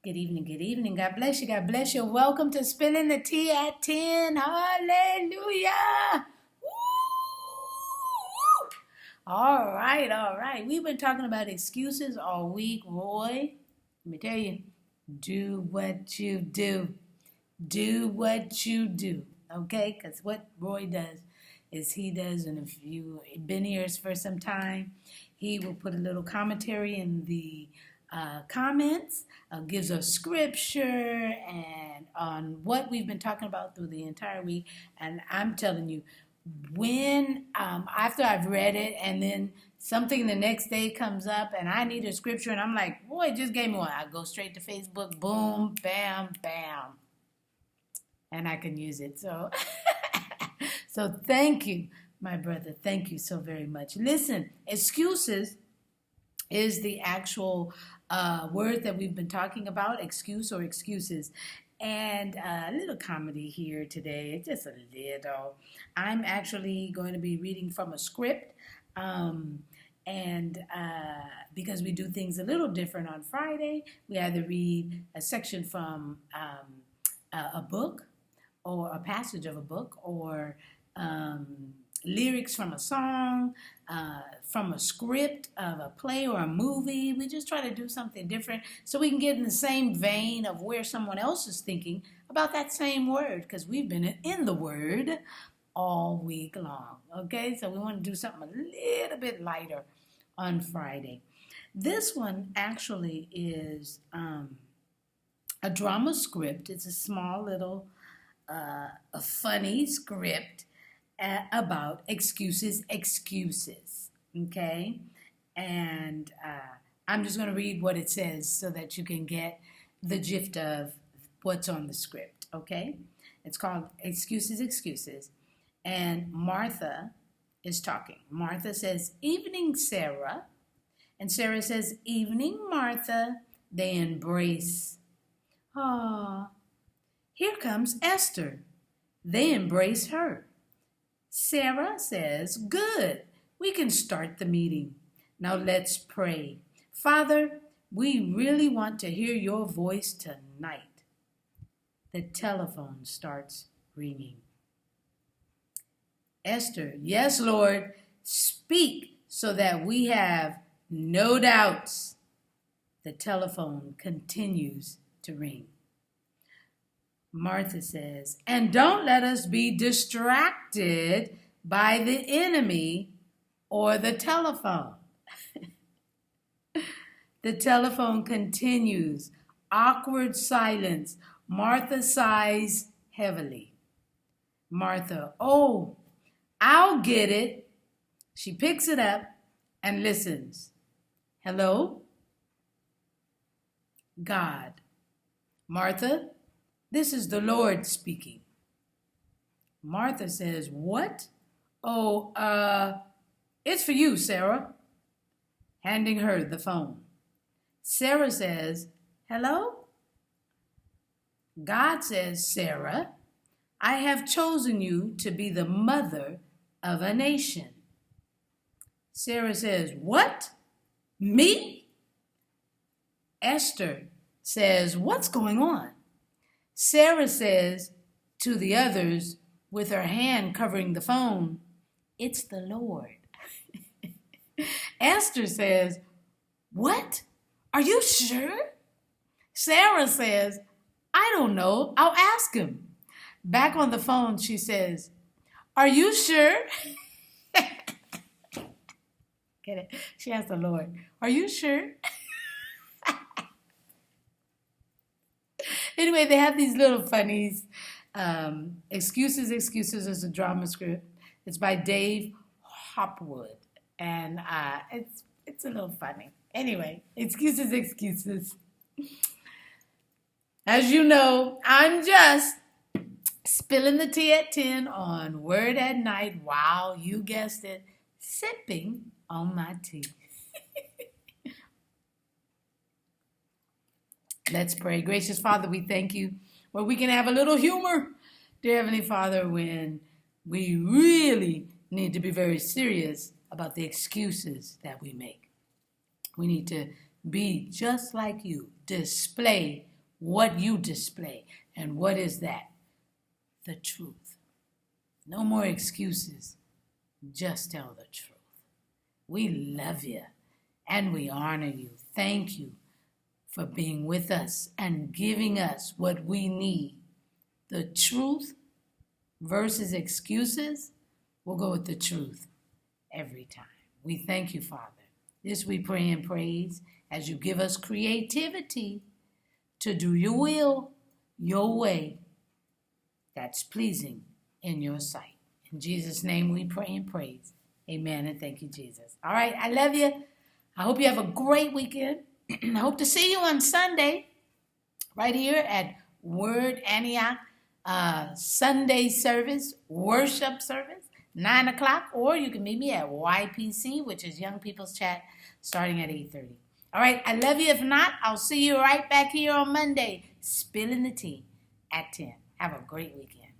Good evening, good evening. God bless you, God bless you. Welcome to Spilling the Tea at 10. Hallelujah. Woo! All right. We've been talking about excuses all week. Roy, let me tell you, do what you do. Do what you do, okay? Because what Roy does is and if you've been here for some time, he will put a little commentary in the comments, gives us scripture and on what we've been talking about through the entire week. And I'm telling you, when after I've read it and then something the next day comes up and I need a scripture and I'm like, boy, it just gave me one. I go straight to Facebook, boom, bam, bam, and I can use it. So, so thank you, my brother. Thank you so very much. Listen, excuses is the actual word that we've been talking about, excuse or excuses. And a little comedy here today, just a little. I'm actually going to be reading from a script. Because we do things a little different on Friday, we either read a section from a book or a passage of a book or lyrics from a song, from a script of a play or a movie. We just try to do something different so we can get in the same vein of where someone else is thinking about that same word, because we've been in the word all week long. Okay, so we want to do something a little bit lighter on Friday. This one actually is a drama script. It's a small little a funny script about excuses, okay? And I'm just going to read what it says so that you can get the gist of what's on the script, okay? It's called Excuses. And Martha is talking. Martha says, "Evening, Sarah." And Sarah says, "Evening, Martha." They embrace. Ah, here comes Esther. They embrace her. Sarah says, "Good, we can start the meeting. Now let's pray. Father, we really want to hear your voice tonight." The telephone starts ringing. Esther, "Yes, Lord, speak so that we have no doubts." The telephone continues to ring. Martha says, "And don't let us be distracted by the enemy or the telephone." The telephone continues. Awkward silence. Martha sighs heavily. Martha, "Oh, I'll get it." She picks it up and listens. "Hello?" God. "Martha, this is the Lord speaking." Martha says, "What?" "Oh, it's for you, Sarah." Handing her the phone. Sarah says, "Hello?" God says, "Sarah, I have chosen you to be the mother of a nation." Sarah says, "What? Me?" Esther says, "What's going on?" Sarah says to the others, with her hand covering the phone, "It's the Lord." Esther says, "What? Are you sure?" Sarah says, "I don't know. I'll ask him." Back on the phone, she says, "Are you sure?" Get it? She asked the Lord, "Are you sure?" Anyway, they have these little funnies. Excuses is a drama script. It's by Dave Hopwood, and it's a little funny. Anyway, excuses. As you know, I'm just spilling the tea at 10 on Word at Night. Wow, you guessed it, sipping on my tea. Let's pray. Gracious Father, we thank you where we can have a little humor, dear Heavenly Father, when we really need to be very serious about the excuses that we make. We need to be just like you, display what you display. And what is that? The truth. No more excuses. Just tell the truth. We love you and we honor you. Thank you for being with us and giving us what we need. The truth versus excuses, we'll go with the truth every time. We thank you, Father. This we pray and praise as you give us creativity to do your will, your way, that's pleasing in your sight. In Jesus' name we pray and praise. Amen, and thank you, Jesus. All right, I love you. I hope you have a great weekend. I hope to see you on Sunday right here at Word Antioch Sunday service, worship service, 9 o'clock, or you can meet me at YPC, which is Young People's Chat, starting at 8:30. All right, I love you. If not, I'll see you right back here on Monday, spilling the tea at 10. Have a great weekend.